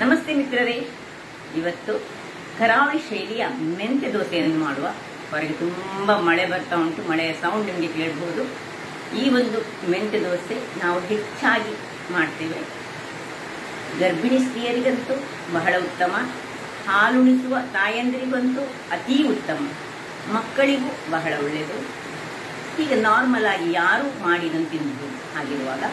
ನಮಸ್ತೆ ಮಿತ್ರರೇ, ಇವತ್ತು ಕರಾವಳಿ ಶೈಲಿಯ ಮೆಂತ್ಯ ದೋಸೆಯನ್ನು ಮಾಡುವ. ಹೊರಗೆ ತುಂಬಾ ಮಳೆ ಬರ್ತಾ ಉಂಟು, ಮಳೆಯ ಸೌಂಡ್ ನಿಮಗೆ ಕೇಳಬಹುದು. ಈ ಒಂದು ಮೆಂತ್ಯ ದೋಸೆ ನಾವು ಹೆಚ್ಚಾಗಿ ಮಾಡ್ತೇವೆ. ಗರ್ಭಿಣಿ ಸ್ತ್ರೀಯರಿಗಂತೂ ಬಹಳ ಉತ್ತಮ, ಹಾಲುಣಿಸುವ ತಾಯಂದಿರಿಗಂತೂ ಅತೀ ಉತ್ತಮ, ಮಕ್ಕಳಿಗೂ ಬಹಳ ಒಳ್ಳೆಯದು. ಹೀಗೆ ನಾರ್ಮಲ್ ಆಗಿ ಯಾರು ಮಾಡಿ ಇದನ್ನು ತಿನ್ನಬಹುದು. ಹಾಗಿರುವಾಗ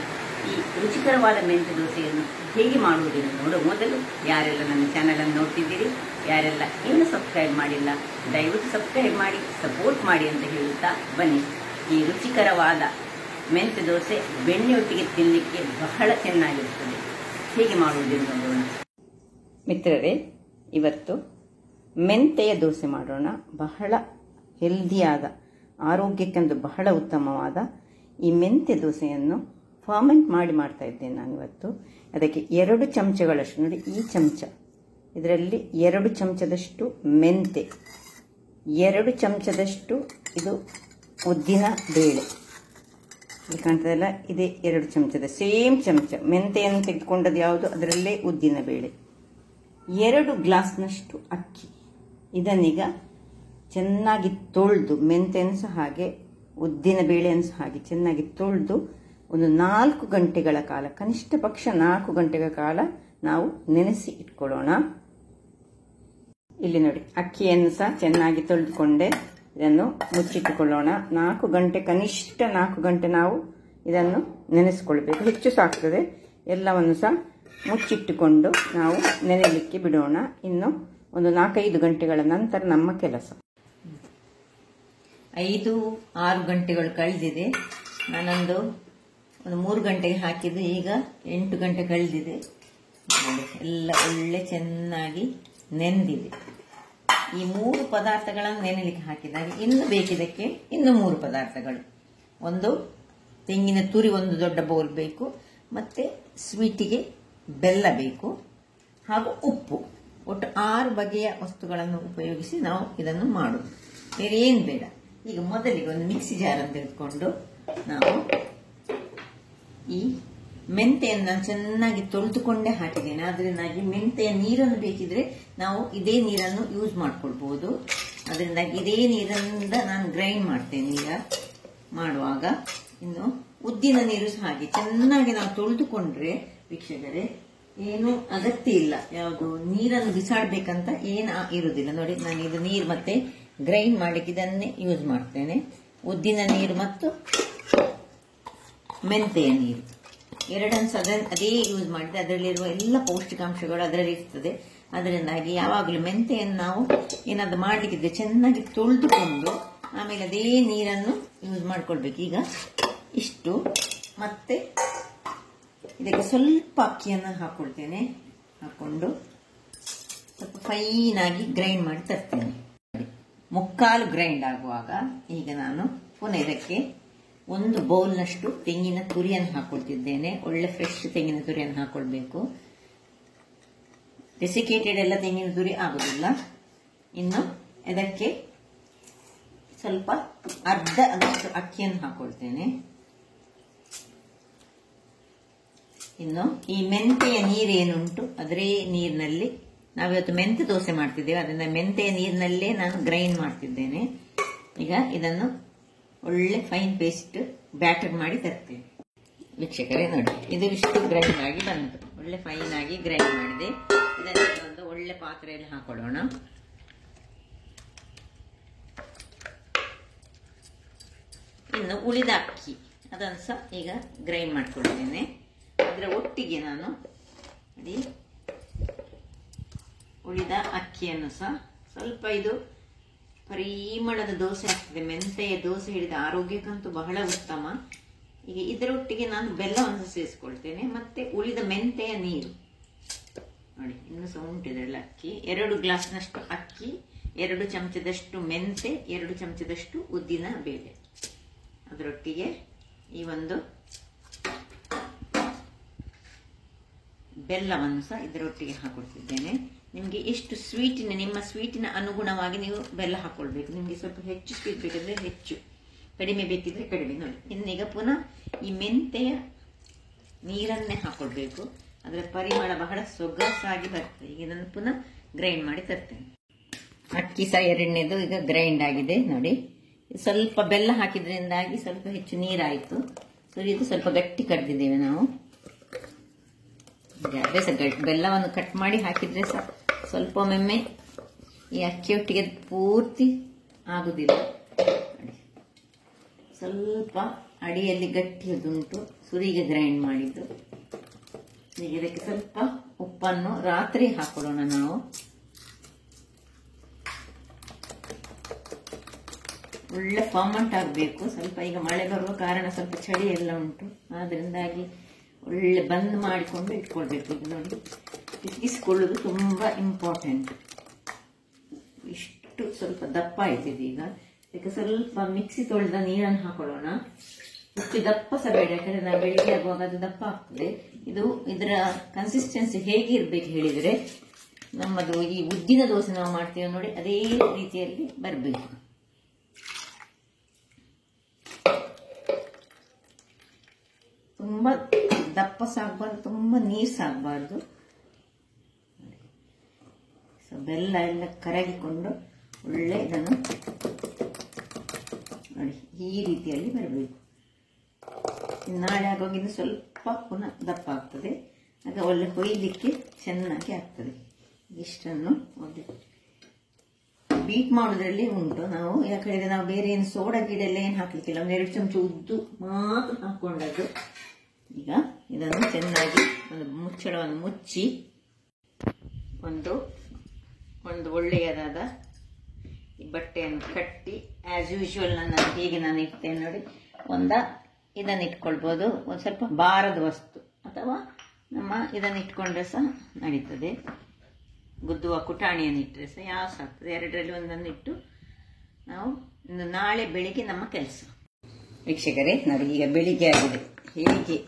ಈ ರುಚಿಕರವಾದ ಮೆಂತ್ಯ ದೋಸೆಯನ್ನು ಹೇಗೆ ಮಾಡುವುದೆಂದು ನೋಡುವ ಮೊದಲು ಯಾರೆಲ್ಲ ನನ್ನ ಚಾನಲ್ ಅನ್ನು ನೋಡ್ತಿದ್ದೀರಿ, ಯಾರೆಲ್ಲ ಇನ್ನೂ ಸಬ್ಸ್ಕ್ರೈಬ್ ಮಾಡಿಲ್ಲ, ದಯವಿಟ್ಟು ಸಬ್ಸ್ಕ್ರೈಬ್ ಮಾಡಿ ಸಪೋರ್ಟ್ ಮಾಡಿ ಅಂತ ಹೇಳುತ್ತಾ ಬನ್ನಿ. ಈ ರುಚಿಕರವಾದ ಮೆಂತ್ಯ ದೋಸೆ ಬೆಣ್ಣೆಯೊಟ್ಟಿಗೆ ತಿನ್ನಲಿಕ್ಕೆ ಬಹಳ ಚೆನ್ನಾಗಿರುತ್ತದೆ. ಹೇಗೆ ಮಾಡುವುದೆಂದು ನೋಡೋಣ ಮಿತ್ರರೇ. ಇವತ್ತು ಮೆಂತೆಯ ದೋಸೆ ಮಾಡೋಣ. ಬಹಳ ಹೆಲ್ದಿಯಾದ, ಆರೋಗ್ಯಕ್ಕೆಂದು ಬಹಳ ಉತ್ತಮವಾದ ಈ ಮೆಂತ್ಯ ದೋಸೆಯನ್ನು ಫರ್ಮೆಂಟ್ ಮಾಡಿ ಮಾಡ್ತಾ ಇದ್ದೇನೆ ನಾನಿವತ್ತು. ಅದಕ್ಕೆ 2 ಚಮಚಗಳಷ್ಟು, ನೋಡಿ ಈ ಚಮಚ, ಇದರಲ್ಲಿ 2 ಚಮಚದಷ್ಟು ಮೆಂತೆ, 2 ಚಮಚದಷ್ಟು ಇದು ಉದ್ದಿನ ಬೇಳೆ, ಇಲ್ಲಿ ಕಾಣ್ತದಲ್ಲ, ಇದೇ 2 ಚಮಚದ ಸೇಮ್ ಚಮಚ ಮೆಂತೆಯನ್ನು ತೆಗೆದುಕೊಂಡದ್ದು ಯಾವುದು, ಅದರಲ್ಲೇ ಉದ್ದಿನ ಬೇಳೆ, 2 ಗ್ಲಾಸ್ನಷ್ಟು ಅಕ್ಕಿ. ಇದನ್ನೀಗ ಚೆನ್ನಾಗಿ ತೊಳೆದು, ಮೆಂತೆಯನ್ನು ಸಹ ಹಾಗೆ ಉದ್ದಿನ ಬೇಳೆಯನ್ನು ಸಹ ಹಾಗೆ ಚೆನ್ನಾಗಿ ತೊಳೆದು ಒಂದು 4 ಗಂಟೆಗಳ ಕಾಲ, ಕನಿಷ್ಠ ಪಕ್ಷ 4 ಗಂಟೆಗಳ ಕಾಲ ನಾವು ನೆನೆಸಿ ಇಟ್ಕೊಳ್ಳೋಣ. ಇಲ್ಲಿ ನೋಡಿ, ಅಕ್ಕಿಯನ್ನು ಸಹ ಚೆನ್ನಾಗಿ ತೊಳೆದುಕೊಂಡೆ, ಇದನ್ನು ಮುಚ್ಚಿಟ್ಟುಕೊಳ್ಳೋಣ. 4 ಗಂಟೆ, ಕನಿಷ್ಠ 4 ಗಂಟೆ ನಾವು ಇದನ್ನು ನೆನೆಸಿಕೊಳ್ಬೇಕು. ಹೆಚ್ಚು ಸಾಕ್ತದೆ. ಎಲ್ಲವನ್ನು ಸಹ ಮುಚ್ಚಿಟ್ಟುಕೊಂಡು ನಾವು ನೆನೆಯಲಿಕ್ಕೆ ಬಿಡೋಣ. ಇನ್ನು ಒಂದು 4-5 ಗಂಟೆಗಳ ನಂತರ ನಮ್ಮ ಕೆಲಸ. 5-6 ಗಂಟೆಗಳು ಕಳೆದಿದೆ. ನಾನೊಂದು 3 ಗಂಟೆಗೆ ಹಾಕಿದ್ದು, ಈಗ 8 ಗಂಟೆ ಕಳೆದಿದೆ. ಎಲ್ಲ ಒಳ್ಳೆ ಚೆನ್ನಾಗಿ ನೆಂದಿದೆ. ಈ 3 ಪದಾರ್ಥಗಳನ್ನು ನೆನೆಲಿಕ್ಕೆ ಹಾಕಿದಾಗ ಇನ್ನು ಬೇಕಿದ್ದಕ್ಕೆ ಇನ್ನು 3 ಪದಾರ್ಥಗಳು. ಒಂದು ತೆಂಗಿನ ತುರಿ, ಒಂದು ದೊಡ್ಡ ಬೌಲ್ ಬೇಕು, ಮತ್ತೆ ಸ್ವೀಟಿಗೆ ಬೆಲ್ಲ ಬೇಕು, ಹಾಗೂ ಉಪ್ಪು. ಒಟ್ಟು 6 ಬಗೆಯ ವಸ್ತುಗಳನ್ನು ಉಪಯೋಗಿಸಿ ನಾವು ಇದನ್ನು ಮಾಡುವುದು. ಬೇರೆ ಏನು ಬೇಡ. ಈಗ ಮೊದಲಿಗೆ ಒಂದು ಮಿಕ್ಸಿ ಜಾರನ್ನು ತೆಗೆದುಕೊಂಡು ನಾವು ಈ ಮೆಂತೆಯನ್ನು ನಾನು ಚೆನ್ನಾಗಿ ತೊಳೆದುಕೊಂಡೇ ಹಾಕಿದ್ದೇನೆ. ಅದರಿಂದಾಗಿ ಮೆಂತೆಯ ನೀರನ್ನು ಬೇಕಿದ್ರೆ ನಾವು ಇದೇ ನೀರನ್ನು ಯೂಸ್ ಮಾಡ್ಕೊಳ್ಬಹುದು. ಅದರಿಂದಾಗಿ ಇದೇ ನೀರಿನಿಂದ ನಾನು ಗ್ರೈಂಡ್ ಮಾಡ್ತೇನೆ ಈಗ ಮಾಡುವಾಗ. ಇನ್ನು ಉದ್ದಿನ ನೀರು ಸಹ ಹಾಗೆ ಚೆನ್ನಾಗಿ ನಾವು ತೊಳೆದುಕೊಂಡ್ರೆ ವೀಕ್ಷಕರೇ ಏನು ಅಗತ್ಯ ಇಲ್ಲ, ಯಾವುದು ನೀರನ್ನು ಬಿಸಾಡ್ಬೇಕಂತ ಏನು ಇರುವುದಿಲ್ಲ. ನೋಡಿ, ನಾನು ಇದು ನೀರು ಮತ್ತೆ ಗ್ರೈಂಡ್ ಮಾಡಲಿಕ್ಕೆ ಇದನ್ನೇ ಯೂಸ್ ಮಾಡ್ತೇನೆ. ಉದ್ದಿನ ನೀರು ಮತ್ತು ಮೆಂತೆಯ ನೀರು ಎರಡನ್ನು ಸಹ ಅದೇ ಯೂಸ್ ಮಾಡಿದ್ರೆ ಅದರಲ್ಲಿರುವ ಎಲ್ಲ ಪೌಷ್ಟಿಕಾಂಶಗಳು ಅದರಲ್ಲಿ ಇರ್ತದೆ. ಅದರಿಂದಾಗಿ ಯಾವಾಗಲೂ ಮೆಂತೆಯನ್ನು ನಾವು ಏನಾದ್ರು ಮಾಡಲಿಕ್ಕಿದ್ರೆ ಚೆನ್ನಾಗಿ ತೊಳೆದುಕೊಂಡು ಆಮೇಲೆ ಅದೇ ನೀರನ್ನು ಯೂಸ್ ಮಾಡ್ಕೊಳ್ಬೇಕು. ಈಗ ಇಷ್ಟು, ಮತ್ತೆ ಇದಕ್ಕೆ ಸ್ವಲ್ಪ ಅಕ್ಕಿಯನ್ನು ಹಾಕೊಳ್ತೇನೆ. ಹಾಕೊಂಡು ಸ್ವಲ್ಪ ಫೈನ್ ಆಗಿ ಗ್ರೈಂಡ್ ಮಾಡಿ ತರ್ತೇನೆ. ಮುಕ್ಕಾಲು ಗ್ರೈಂಡ್ ಆಗುವಾಗ ಈಗ ನಾನು ಪುನಃ ಇದಕ್ಕೆ 1 ಬೌಲ್ನಷ್ಟು ತೆಂಗಿನ ತುರಿಯನ್ನು ಹಾಕೊಳ್ತಿದ್ದೇನೆ. ಒಳ್ಳೆ ಫ್ರೆಶ್ ತೆಂಗಿನ ತುರಿಯನ್ನು ಹಾಕೊಳ್ಬೇಕು. ಡೆಸಿಕೇಟೆಡ್ ಎಲ್ಲ ತೆಂಗಿನ ತುರಿ ಆಗುದಿಲ್ಲ. ಇನ್ನು ಇದಕ್ಕೆ ಸ್ವಲ್ಪ ಅರ್ಧ ಅದಷ್ಟು ಅಕ್ಕಿಯನ್ನು ಹಾಕೊಳ್ತೇನೆ. ಇನ್ನು ಈ ಮೆಂತೆಯ ನೀರೇನುಂಟು ಅದರೇ ನೀರಿನಲ್ಲಿ ನಾವಿವತ್ತು ಮೆಂತೆ ದೋಸೆ ಮಾಡ್ತಿದ್ದೇವೆ. ಅದರಿಂದ ಮೆಂತೆಯ ನೀರಿನಲ್ಲೇ ನಾನು ಗ್ರೈಂಡ್ ಮಾಡ್ತಿದ್ದೇನೆ. ಈಗ ಇದನ್ನು ಒಳ್ಳೆ ಫೈನ್ ಪೇಸ್ಟ್ ಬ್ಯಾಟರ್ ಮಾಡಿ ತರ್ತೇನೆ. ವೀಕ್ಷಕರೇ ನೋಡಿ, ಇದು ಇಷ್ಟು ಗ್ರೈಂಡ್ ಆಗಿ ಬಂತು, ಒಳ್ಳೆ ಫೈನ್ ಆಗಿ ಗ್ರೈಂಡ್ ಮಾಡಿದೆ. ಇದನ್ನು ಒಂದು ಒಳ್ಳೆ ಪಾತ್ರೆಯಲ್ಲಿ ಹಾಕೊಳ್ಳೋಣ. ಇನ್ನು ಉಳಿದ ಅಕ್ಕಿ ಅದನ್ನು ಸಹ ಈಗ ಗ್ರೈಂಡ್ ಮಾಡ್ಕೊಳ್ತೇನೆ. ಅದರ ಒಟ್ಟಿಗೆ ನಾನು ಉಳಿದ ಅಕ್ಕಿಯನ್ನು ಸಹ ಸ್ವಲ್ಪ, ಇದು ಪರಿಮಳದ ದೋಸೆ ಆಗ್ತದೆ. ಮೆಂತೆಯ ದೋಸೆ ಹಿಡಿದ ಆರೋಗ್ಯಕ್ಕಂತೂ ಬಹಳ ಉತ್ತಮ. ಈಗ ಇದರೊಟ್ಟಿಗೆ ನಾನು ಬೆಲ್ಲವನ್ನು ಸೇರಿಸ್ಕೊಳ್ತೇನೆ. ಮತ್ತೆ ಉಳಿದ ಮೆಂತೆಯ ನೀರು ನೋಡಿ, ಇನ್ನು ಸಹ ಉಂಟಿದ್ರಲ್ಲ ಅಕ್ಕಿ. 2 ಗ್ಲಾಸ್ನಷ್ಟು ಅಕ್ಕಿ, 2 ಚಮಚದಷ್ಟು ಮೆಂತೆ, 2 ಚಮಚದಷ್ಟು ಉದ್ದಿನ ಬೇಳೆ. ಅದರೊಟ್ಟಿಗೆ ಈ ಒಂದು ಬೆಲ್ಲವನ್ನು ಸಹ ಇದರೊಟ್ಟಿಗೆ ಹಾಕೊಳ್ತಿದ್ದೇನೆ. ನಿಮಗೆ ಎಷ್ಟು ಸ್ವೀಟಿನ, ನಿಮ್ಮ ಸ್ವೀಟಿನ ಅನುಗುಣವಾಗಿ ನೀವು ಬೆಲ್ಲ ಹಾಕೊಳ್ಬೇಕು. ನಿಮಗೆ ಸ್ವಲ್ಪ ಹೆಚ್ಚು ಸ್ವೀಟ್ ಬೇಕಿದ್ರೆ ಹೆಚ್ಚು, ಕಡಿಮೆ ಬೇಕಿದ್ರೆ ಕಡಿಮೆ. ನೋಡಿ, ಇನ್ನೀಗ ಪುನಃ ಈ ಮೆಂತೆಯ ನೀರನ್ನೇ ಹಾಕೊಳ್ಬೇಕು. ಅದರ ಪರಿಮಳ ಬಹಳ ಸೊಗಸಾಗಿ ಬರ್ತದೆ. ಈಗ ಇದನ್ನು ಪುನಃ ಗ್ರೈಂಡ್ ಮಾಡಿ ತರ್ತೇನೆ. ಅಕ್ಕಿ ಸಹ ಎರಡನೇದು ಈಗ ಗ್ರೈಂಡ್ ಆಗಿದೆ ನೋಡಿ. ಸ್ವಲ್ಪ ಬೆಲ್ಲ ಹಾಕಿದ್ರಿಂದಾಗಿ ಸ್ವಲ್ಪ ಹೆಚ್ಚು ನೀರಾಯಿತು. ಸೊ ಇದು ಸ್ವಲ್ಪ ಗಟ್ಟಿ ಕಡ್ದಿದ್ದೇವೆ ನಾವು. ಅದೇ ಸಹ ಬೆಲ್ಲವನ್ನು ಕಟ್ ಮಾಡಿ ಹಾಕಿದ್ರೆ ಸಹ ಸ್ವಲ್ಪ ಒಮ್ಮೆ ಈ ಅಕ್ಕಿಯೊಟ್ಟಿಗೆ ಪೂರ್ತಿ ಆಗುದಿಲ್ಲ. ಸ್ವಲ್ಪ ಅಡಿಯಲ್ಲಿ ಗಟ್ಟಿಯದುಂಟು, ಸುರಿಗೆ ಗ್ರೈಂಡ್ ಮಾಡಿದ್ದು. ಈಗ ಇದಕ್ಕೆ ಸ್ವಲ್ಪ ಉಪ್ಪನ್ನು ರಾತ್ರಿ ಹಾಕೊಳ್ಳೋಣ ನಾವು. ಒಳ್ಳೆ ಫರ್ಮೆಂಟ್ ಆಗಬೇಕು. ಸ್ವಲ್ಪ ಈಗ ಮಳೆ ಬರುವ ಕಾರಣ ಸ್ವಲ್ಪ ಚಳಿ ಎಲ್ಲ ಉಂಟು, ಆದ್ರಿಂದಾಗಿ ಒಳ್ಳೆ ಬಂದ್ ಮಾಡಿಕೊಂಡು ಇಟ್ಕೊಳ್ಬೇಕು. ಇದು ನೋಡಿ, ತಿರುಗಿಸಿಕೊಳ್ಳುವುದು ತುಂಬಾ ಇಂಪಾರ್ಟೆಂಟ್. ಇಷ್ಟು ಸ್ವಲ್ಪ ದಪ್ಪ ಆಯ್ತಿದೆ. ಈಗ ಇದಕ್ಕೆ ಸ್ವಲ್ಪ ಮಿಕ್ಸಿ ತೊಳೆದ ನೀರನ್ನು ಹಾಕೊಳ್ಳೋಣ. ಇಷ್ಟು ದಪ್ಪ ಸಹ ಬೇಡ, ಯಾಕಂದ್ರೆ ನಾವು ಬೆಳಿಗ್ಗೆ ಆಗುವಾಗ ಅದು ದಪ್ಪ ಆಗ್ತದೆ. ಇದರ ಕನ್ಸಿಸ್ಟೆನ್ಸಿ ಹೇಗಿರ್ಬೇಕು ಹೇಳಿದ್ರೆ, ನಮ್ಮದು ಈ ಉದ್ದಿನ ದೋಸೆ ನಾವು ಮಾಡ್ತೀವಿ ನೋಡಿ, ಅದೇ ರೀತಿಯಲ್ಲಿ ಬರಬೇಕು. ತುಂಬಾ ದಪ್ಪ ಸಾಗಬಾರ್ದು, ತುಂಬಾ ನೀರು ಸಾಗಬಾರ್ದು. ಸೊ ಬೆಲ್ಲ ಎಲ್ಲ ಕರಗಿಕೊಂಡು ಒಳ್ಳೆ ಇದನ್ನು ನೋಡಿ ಈ ರೀತಿಯಲ್ಲಿ ಬರಬೇಕು. ನಾಳೆ ಆಗುವಾಗ ಇದು ಸ್ವಲ್ಪ ಪುನಃ ದಪ್ಪ ಆಗ್ತದೆ, ಆಗ ಒಳ್ಳೆ ಕೊಯ್ಲಿಕ್ಕೆ ಚೆನ್ನಾಗಿ ಆಗ್ತದೆ. ಇಷ್ಟನ್ನು ಒಳ್ಳೆ ಬೀಟ್ ಮಾಡೋದ್ರಲ್ಲಿ ಉಂಟು ನಾವು. ಯಾಕಂದ್ರೆ ನಾವು ಬೇರೆ ಏನು ಸೋಡಾ ಗಿಡ ಎಲ್ಲ ಏನು ಹಾಕ್ಲಿಕ್ಕಿಲ್ಲ, 1-2 ಚಮಚ ಉದ್ದು ಮಾತ್ರ ಹಾಕೊಂಡದ್ದು. ಈಗ ಇದನ್ನು ಚೆನ್ನಾಗಿ ಒಂದು ಮುಚ್ಚಳವನ್ನು ಮುಚ್ಚಿ ಒಂದು ಒಳ್ಳೆಯದಾದ ಈ ಬಟ್ಟೆಯನ್ನು ಕಟ್ಟಿ, ಆಸ್ ಯೂಶುವಲ್ ಹೀಗೆ ನಾನು ಇಡ್ತೇನೆ ನೋಡಿ. ಇದನ್ನು ಇಟ್ಕೊಳ್ಬೋದು, ಒಂದು ಸ್ವಲ್ಪ ಭಾರದ ವಸ್ತು ಅಥವಾ ಇದನ್ನು ಇಟ್ಕೊಂಡ್ರೆ ಸಹ ನಡೀತದೆ. ಗುದ್ದುವ ಕುಟಾಣಿಯನ್ನು ಇಟ್ಟರೆ ಸಹ ಯಾವ ಸಹ ಆಗ್ತದೆ. ಎರಡರಲ್ಲಿ ಒಂದನ್ನು ಇಟ್ಟು ನಾವು ನಾಳೆ ಬೆಳಿಗ್ಗೆ ನಮ್ಮ ಕೆಲಸ. ವೀಕ್ಷಕರೇ ನೋಡಿ, ಈಗ ಬೆಳಿಗ್ಗೆ ಆಗಿದೆ. ಹೇಗೆ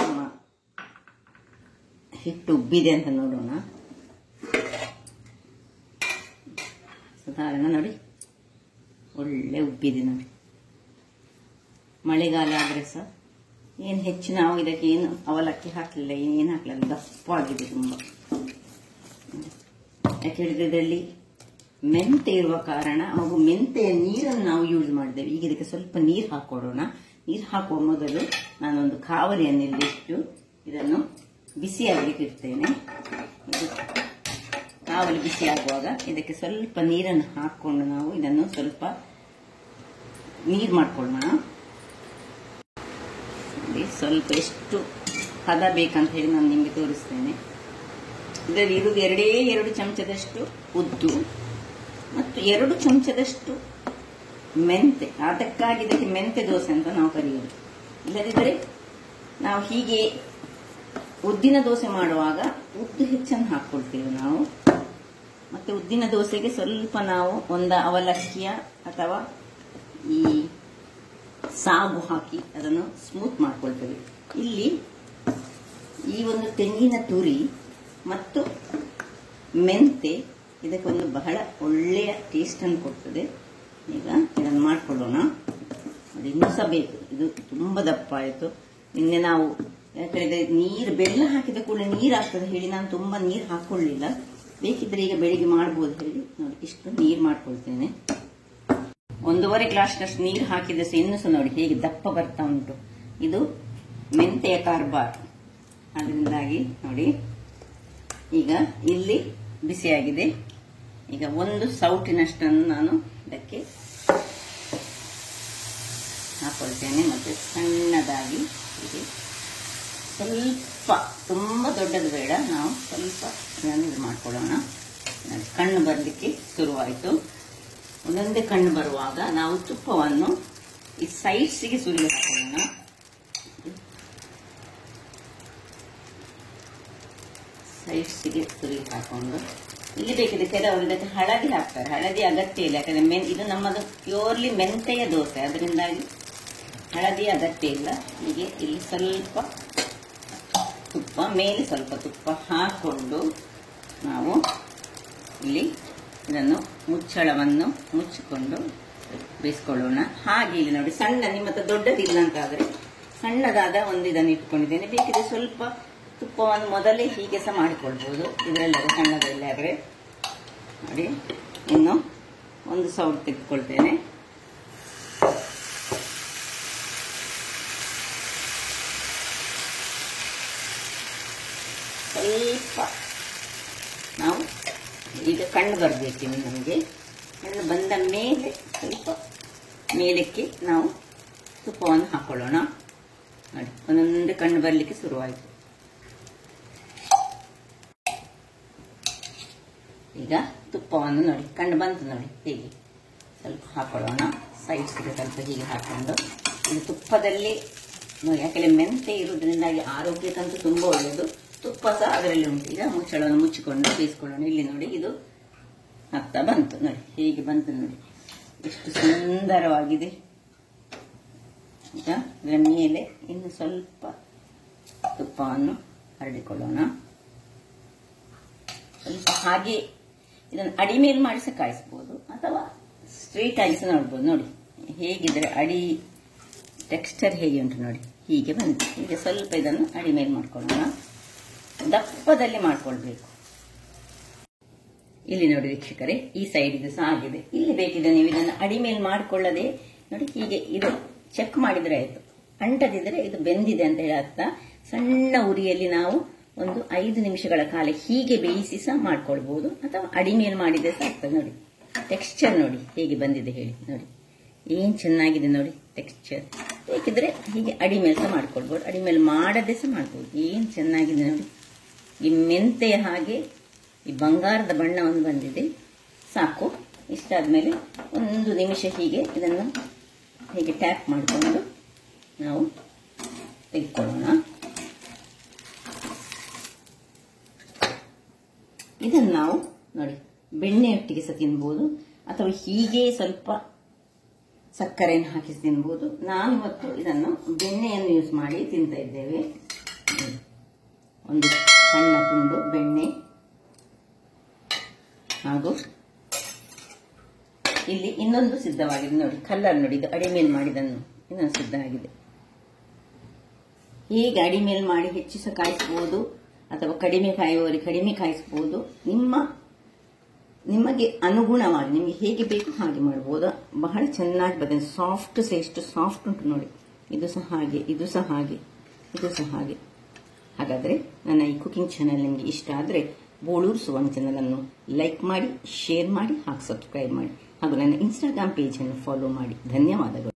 ನಮ್ಮ ಹಿಟ್ಟು ಉಬ್ಬಿದೆ ಅಂತ ನೋಡೋಣ. ಸಾಧಾರಣ ನೋಡಿ ಒಳ್ಳೆ ಉಬ್ಬಿದೆ ನೋಡಿ. ಮಳೆಗಾಲ ಆದ್ರೆ ಸಹ ಏನು ಹೆಚ್ಚು ನಾವು ಇದಕ್ಕೆ ಏನು ಅವಲಕ್ಕಿ ಹಾಕಲಿಲ್ಲ, ಏನು ಹಾಕಲಿಲ್ಲ, ದಪ್ಪ ಆಗಿದೆ ತುಂಬ. ಯಾಕೆ ಹೇಳಿದ್ರೆ ಇದರಲ್ಲಿ ಮೆಂತೆ ಇರುವ ಕಾರಣ ಹಾಗೂ ಮೆಂತೆಯ ನೀರನ್ನು ನಾವು ಯೂಸ್ ಮಾಡಿದ್ದೇವೆ. ಈಗ ಇದಕ್ಕೆ ಸ್ವಲ್ಪ ನೀರು ಹಾಕೊಡೋಣ. ನೀರು ಹಾಕುವ ಮೊದಲು ನಾನೊಂದು ಕಾವಲಿಯನ್ನು ಇಲ್ಲಿಟ್ಟು ಇದನ್ನು ಬಿಸಿಯಾಗಲಿಕ್ಕೆ ಇಡ್ತೇನೆ. ಕಾವಲಿ ಬಿಸಿ ಆಗುವಾಗ ಇದಕ್ಕೆ ಸ್ವಲ್ಪ ನೀರನ್ನು ಹಾಕೊಂಡು ನಾವು ಇದನ್ನು ಸ್ವಲ್ಪ ನೀರು ಮಾಡ್ಕೊಳ್ಳೋಣ. ಸ್ವಲ್ಪ ಎಷ್ಟು ಹದ ಬೇಕಂತ ಹೇಳಿ ನಾನು ನಿಮಗೆ ತೋರಿಸ್ತೇನೆ. ಇದರಲ್ಲಿ ಇರುವುದು 2 ಚಮಚದಷ್ಟು ಉದ್ದು ಮತ್ತು 2 ಚಮಚದಷ್ಟು ಮೆಂತೆ. ಅದಕ್ಕಾಗಿ ಇದಕ್ಕೆ ಮೆಂತೆ ದೋಸೆ ಅಂತ ನಾವು ಕರೆಯೋದು. ಇಲ್ಲದಿದ್ದರೆ ನಾವು ಹೀಗೆ ಉದ್ದಿನ ದೋಸೆ ಮಾಡುವಾಗ ಉದ್ದು ಹೆಚ್ಚನ್ನು ಹಾಕೊಳ್ತೇವೆ ನಾವು. ಮತ್ತೆ ಉದ್ದಿನ ದೋಸೆಗೆ ಸ್ವಲ್ಪ ನಾವು ಒಂದು ಅವಲಕ್ಕಿಯ ಅಥವಾ ಈ ಸಾಗು ಹಾಕಿ ಅದನ್ನು ಸ್ಮೂತ್ ಮಾಡ್ಕೊಳ್ತೇವೆ. ಇಲ್ಲಿ ಈ ಒಂದು ತೆಂಗಿನ ತುರಿ ಮತ್ತು ಮೆಂತೆ ಇದಕ್ಕೊಂದು ಬಹಳ ಒಳ್ಳೆಯ ಟೇಸ್ಟ್ ಅನ್ನು ಕೊಡ್ತದೆ. ಈಗ ಇದನ್ನು ಮಾಡ್ಕೊಳ್ಳೋಣ. ಅದು ಇನ್ನೂ ಸಹ ಬೇಕು. ಇದು ತುಂಬಾ ದಪ್ಪ ಆಯಿತು. ನಿನ್ನೆ ನಾವು ಯಾಕಂದ್ರೆ ನೀರು ಬೆಲ್ಲ ಹಾಕಿದ ಕೂಡಲೇ ನೀರು ಆಗ್ತದೆ ಹೇಳಿ ನಾನು ತುಂಬಾ ನೀರು ಹಾಕೊಳ್ಳಿಲ್ಲ. ಬೇಕಿದ್ರೆ ಈಗ ಬೆಳಿಗ್ಗೆ ಮಾಡ್ಬೋದು ಹೇಳಿ ನೋಡಿ ಇಷ್ಟು ನೀರು ಮಾಡ್ಕೊಳ್ತೇನೆ. 1.5 ಗ್ಲಾಸ್ನಷ್ಟು ನೀರು ಹಾಕಿದ್ರೆ ಸಹ ಇನ್ನೂ ಸಹ ನೋಡಿ ಹೇಗೆ ದಪ್ಪ ಬರ್ತಾ ಉಂಟು. ಇದು ಮೆಂತೆಯ ಕಾರ್ಬಾರ್, ಅದರಿಂದಾಗಿ ನೋಡಿ ಈಗ ಇಲ್ಲಿ ಬಿಸಿಯಾಗಿದೆ. ಈಗ 1 ಸೌಟಿನಷ್ಟನ್ನು ನಾನು ಇದಕ್ಕೆ ಹಾಕೊಳ್ತೇನೆ. ಮತ್ತೆ ಸಣ್ಣದಾಗಿ ಹೀಗೆ ಸ್ವಲ್ಪ, ತುಂಬ ದೊಡ್ಡದು ಬೇಡ, ನಾವು ಸ್ವಲ್ಪ ಇದು ಮಾಡ್ಕೊಳ್ಳೋಣ. ಕಣ್ಣು ಬರಲಿಕ್ಕೆ ಶುರುವಾಯಿತು. ಒಂದೊಂದೇ ಕಣ್ಣು ಬರುವಾಗ ನಾವು ತುಪ್ಪವನ್ನು ಈ ಸೈಡ್ಸಿಗೆ ಸುರಿದು ಹಾಕೊಳ್ಳೋಣ. ಸೈಡ್ಸಿಗೆ ಸುರಿದು ಹಾಕೊಂಡು ಇಲ್ಲಿ ಬೇಕಿದೆ ಕೆಲವರು ಇದಕ್ಕೆ ಹಳದಿ ಹಾಕ್ತಾರೆ. ಹಳದಿ ಅಗತ್ಯ ಇಲ್ಲ, ಯಾಕಂದ್ರೆ ಇದು ನಮ್ಮದು ಪ್ಯೂರ್ಲಿ ಮೆಂತೆಯ ದೋಸೆ, ಅದರಿಂದಾಗಿ ಹಳದಿ ಅಗತ್ಯ ಇಲ್ಲ. ಹೀಗೆ ಇಲ್ಲಿ ಸ್ವಲ್ಪ ತುಪ್ಪ, ಮೇಲೆ ಸ್ವಲ್ಪ ತುಪ್ಪ ಹಾಕೊಂಡು ನಾವು ಇಲ್ಲಿ ಇದನ್ನು ಮುಚ್ಚಳವನ್ನು ಮುಚ್ಚಿಕೊಂಡು ಬೇಯಿಸ್ಕೊಳ್ಳೋಣ. ಹಾಗೆ ಇಲ್ಲಿ ನೋಡಿ ಸಣ್ಣ, ನಿಮ್ಮ ಹತ್ರ ದೊಡ್ಡದಿಲ್ಲ ಅಂತಾದ್ರೆ ಸಣ್ಣದಾದ ಒಂದು ಇದನ್ನು ಇಟ್ಕೊಂಡಿದ್ದೇನೆ. ಬೇಕಿದ್ರೆ ಸ್ವಲ್ಪ ತುಪ್ಪವನ್ನು ಮೊದಲೇ ಹೀಗೆ ಸಹ ಮಾಡಿಕೊಳ್ಬೋದು, ಇದರಲ್ಲಾದ್ರೆ ಸಣ್ಣದಲ್ಲಾದರೆ. ನೋಡಿ, ಇನ್ನು ಒಂದು ಸೌಟ್ ತೆಗೆದುಕೊಳ್ತೇನೆ. ಸ್ವಲ್ಪ ನಾವು ಈಗ ಕಣ್ಣು ಬರಬೇಕಿನ್ನು ನಮಗೆ. ಕಣ್ಣು ಬಂದ ಮೇಲೆ ಸ್ವಲ್ಪ ಮೇಲಕ್ಕೆ ನಾವು ತುಪ್ಪವನ್ನು ಹಾಕೊಳ್ಳೋಣ. ನೋಡಿ, ಒಂದೊಂದು ಕಣ್ಣು ಬರಲಿಕ್ಕೆ ಶುರುವಾಯಿತು. ಈಗ ತುಪ್ಪವನ್ನು ನೋಡಿ ಕಣ್ಣು ಬಂತು ನೋಡಿ, ಹೀಗೆ ಸ್ವಲ್ಪ ಹಾಕೊಳ್ಳೋಣ. ಸೈಡ್ಸ್ಗೆ ಸ್ವಲ್ಪ ಹೀಗೆ ಹಾಕೊಂಡು ಇದು ತುಪ್ಪದಲ್ಲಿ ನೋಡಿ, ಯಾಕೆಂದರೆ ಮೆಂತೆ ಇರುವುದರಿಂದಾಗಿ ಆರೋಗ್ಯಕ್ಕಂತೂ ತುಂಬ ಒಳ್ಳೆಯದು. ತುಪ್ಪ ಸಹ ಅದರಲ್ಲಿ ಉಂಟು. ಈಗ ಮುಚ್ಚಳವನ್ನು ಮುಚ್ಚಿಕೊಂಡು ಬೇಯಿಸ್ಕೊಳ್ಳೋಣ. ಇಲ್ಲಿ ನೋಡಿ, ಇದು ಆಗ್ತಾ ಬಂತು ನೋಡಿ, ಹೀಗೆ ಬಂತು ನೋಡಿ, ಎಷ್ಟು ಸುಂದರವಾಗಿದೆ. ಈಗ ಇದರ ಮೇಲೆ ಇನ್ನು ಸ್ವಲ್ಪ ತುಪ್ಪವನ್ನು ಹರಡಿಕೊಳ್ಳೋಣ. ಸ್ವಲ್ಪ ಹಾಗೆ ಇದನ್ನು ಅಡಿ ಮೇಲೆ ಮಾಡಿ ಸಹ ಕಾಯಿಸ್ಬೋದು, ಅಥವಾ ಸ್ಟ್ರೈಟ್ ಆಗಿ ಸಹ ನೋಡ್ಬೋದು. ನೋಡಿ ಹೇಗಿದ್ರೆ ಅಡಿ ಟೆಕ್ಸ್ಚರ್ ಹೇಗೆ ಉಂಟು ನೋಡಿ, ಹೀಗೆ ಬಂತು. ಈಗ ಸ್ವಲ್ಪ ಇದನ್ನು ಅಡಿ ಮೇಲೆ ಮಾಡ್ಕೊಳ್ಳೋಣ. ದಪ್ಪದಲ್ಲಿ ಮಾಡ್ಕೊಳ್ಬೇಕು. ಇಲ್ಲಿ ನೋಡಿ ವೀಕ್ಷಕರೇ, ಈ ಸೈಡ್ ಇದು ಸಹ ಆಗಿದೆ. ಇಲ್ಲಿ ಬೇಕಿದ್ರೆ ನೀವು ಇದನ್ನು ಅಡಿ ಮೇಲೆ ಮಾಡಿಕೊಳ್ಳದೆ ನೋಡಿ, ಹೀಗೆ ಇದು ಚೆಕ್ ಮಾಡಿದ್ರೆ ಆಯ್ತು. ಅಂಟದಿದ್ರೆ ಇದು ಬೆಂದಿದೆ ಅಂತ ಹೇಳಿ ಅರ್ಥ. ಸಣ್ಣ ಉರಿಯಲ್ಲಿ ನಾವು ಒಂದು 5 ನಿಮಿಷಗಳ ಕಾಲ ಹೀಗೆ ಬೇಯಿಸಿ ಸಹ ಮಾಡ್ಕೊಳ್ಬಹುದು, ಅಥವಾ ಅಡಿ ಮೇಲೆ ಮಾಡಿದ್ರೆ ಸಹ ಆಗ್ತದೆ. ನೋಡಿ ಟೆಕ್ಸ್ಚರ್ ನೋಡಿ ಹೇಗೆ ಬಂದಿದೆ ಹೇಳಿ. ನೋಡಿ ಏನ್ ಚೆನ್ನಾಗಿದೆ ನೋಡಿ ಟೆಕ್ಸ್ಚರ್. ಬೇಕಿದ್ರೆ ಹೀಗೆ ಅಡಿ ಮೇಲೆ ಸಹ ಮಾಡ್ಕೊಳ್ಬಹುದು, ಅಡಿ ಮೇಲೆ ಮಾಡದೆ ಸಹ ಮಾಡ್ಬೋದು. ಏನ್ ಚೆನ್ನಾಗಿದೆ ನೋಡಿ. ಈ ಮೆಂತೆಯ ಹಾಗೆ ಈ ಬಂಗಾರದ ಬಣ್ಣ ಒಂದು ಬಂದಿದೆ. ಸಾಕು. ಇಷ್ಟಾದ್ಮೇಲೆ 1 ನಿಮಿಷ ಹೀಗೆ ಇದನ್ನು ಹೀಗೆ ಟ್ಯಾಪ್ ಮಾಡಿಕೊಂಡು ನಾವು ತೆಗೆದುಕೊಳ್ಳೋಣ. ಇದನ್ನು ನಾವು ನೋಡಿ ಬೆಣ್ಣೆಯೊಟ್ಟಿಗೆ ಸಹ ತಿನ್ಬೋದು, ಅಥವಾ ಹೀಗೆ ಸ್ವಲ್ಪ ಸಕ್ಕರೆಯನ್ನು ಹಾಕಿ ತಿನ್ಬೋದು. ನಾನು ಇವತ್ತು ಇದನ್ನು ಬೆಣ್ಣೆಯನ್ನು ಯೂಸ್ ಮಾಡಿ ತಿಂತಾ ಇದ್ದೇವೆ. ಒಂದು ಸಣ್ಣ ತುಂಡು ಬೆಣ್ಣೆ, ಹಾಗೂ ಇಲ್ಲಿ ಇನ್ನೊಂದು ಸಿದ್ಧವಾಗಿದೆ ನೋಡಿ, ಕಲ್ಲರ್ ನೋಡಿ, ಇದು ಅಡಿ ಮೇಲೆ ಮಾಡಿದನ್ನು ಇನ್ನೊಂದು ಸಿದ್ಧ ಆಗಿದೆ. ಹೀಗೆ ಅಡಿ ಮೇಲೆ ಮಾಡಿ ಹೆಚ್ಚಿಸ ಕಾಯಿಸಬಹುದು, ಅಥವಾ ಕಡಿಮೆ ಕಾಯುವವರಿಗೆ ಕಡಿಮೆ ಕಾಯಿಸಬಹುದು. ನಿಮಗೆ ಅನುಗುಣವಾಗಿ ನಿಮಗೆ ಹೇಗೆ ಬೇಕು ಹಾಗೆ ಮಾಡಬಹುದು. ಬಹಳ ಚೆನ್ನಾಗಿ ಬರ್ತದೆ. ಸಾಫ್ಟ್ ಸಹ ಎಷ್ಟು ಸಾಫ್ಟ್ ಉಂಟು ನೋಡಿ. ಇದು ಸಹ ಹಾಗೆ, ಇದು ಸಹ ಹಾಗೆ, ಇದು ಸಹ ಹಾಗೆ. ಹಾಗಾದ್ರೆ ನನ್ನ ಈ ಕುಕಿಂಗ್ ಚಾನೆಲ್ ನಿಮಗೆ ಇಷ್ಟ ಆದರೆ ಬೋಳೂರು ಸುವರ್ಣ ಚಾನೆಲ್ ಅನ್ನು ಲೈಕ್ ಮಾಡಿ, ಶೇರ್ ಮಾಡಿ, ಹಾಗೂ ಸಬ್ಸ್ಕ್ರೈಬ್ ಮಾಡಿ, ಹಾಗೂ ನನ್ನ ಇನ್ಸ್ಟಾಗ್ರಾಮ್ ಪೇಜ್ ಅನ್ನು ಫಾಲೋ ಮಾಡಿ. ಧನ್ಯವಾದಗಳು.